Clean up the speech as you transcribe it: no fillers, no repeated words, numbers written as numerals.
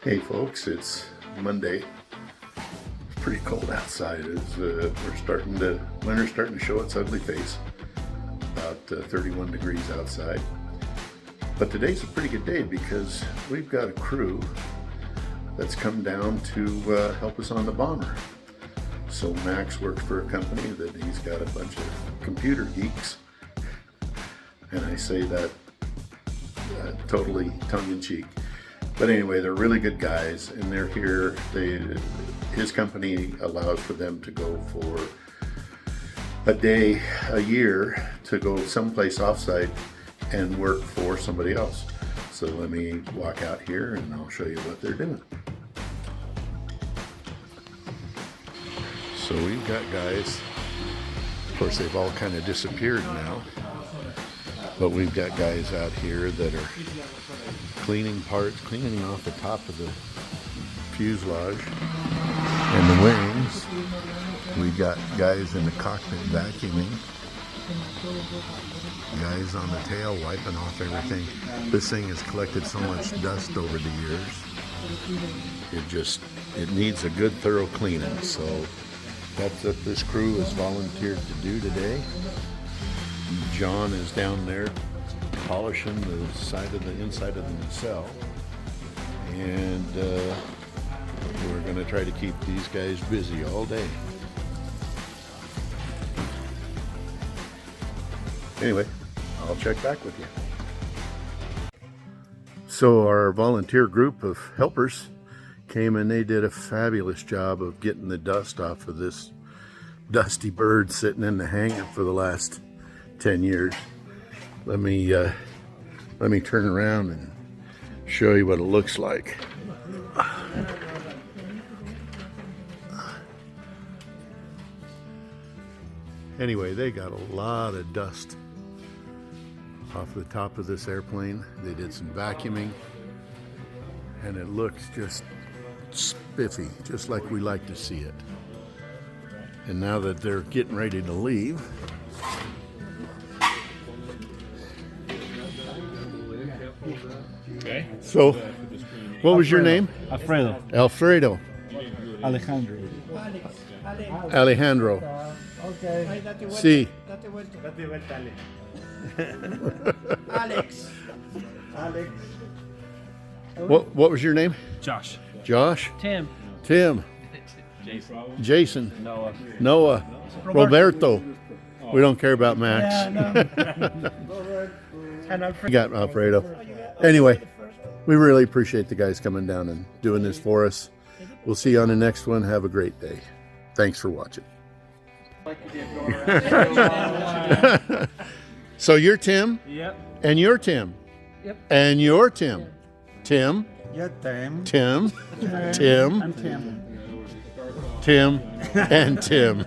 Hey folks, it's Monday. It's pretty cold outside. Winter's starting to show its ugly face. About 31 degrees outside. But today's a pretty good day because we've got a crew that's come down to help us on the bomber. So Max works for a company that he's got a bunch of computer geeks, and I say that totally tongue-in-cheek. But anyway, they're really good guys, and they're here. His company allows for them to go for a day, a year, to go someplace offsite and work for somebody else. So let me walk out here and I'll show you what they're doing. So we've got guys, of course they've all kind of disappeared now, but we've got guys out here that are cleaning off the top of the fuselage and the wings. We've got guys in the cockpit vacuuming, guys on the tail wiping off everything. This thing has collected so much dust over the years. It needs a good thorough cleaning. So that's what this crew has volunteered to do today. John is down there polishing the inside of the nacelle, and we're going to try to keep these guys busy all day. Anyway, I'll check back with you. So our volunteer group of helpers came and they did a fabulous job of getting the dust off of this dusty bird sitting in the hangar for the last 10 years. Let me turn around and show you what it looks like. Anyway, they got a lot of dust off the top of this airplane. They did some vacuuming, and it looks just spiffy, just like we like to see it. And now that they're getting ready to leave, okay. So, what was your name? Alfredo. Alfredo. Alejandro. Alejandro. Okay. Sí. Alex. What was your name? Josh. Josh? Tim. Tim. Jason. Noah. Roberto. Roberto. We don't care about Max. And You got Alfredo. Anyway, we really appreciate the guys coming down and doing this for us. We'll see you on the next one. Have a great day. Thanks for watching. So you're Tim? Yep. And you're Tim? Yep. And you're Tim? Tim? Yeah, Tim. Tim? Tim? I'm Tim. Tim? And Tim.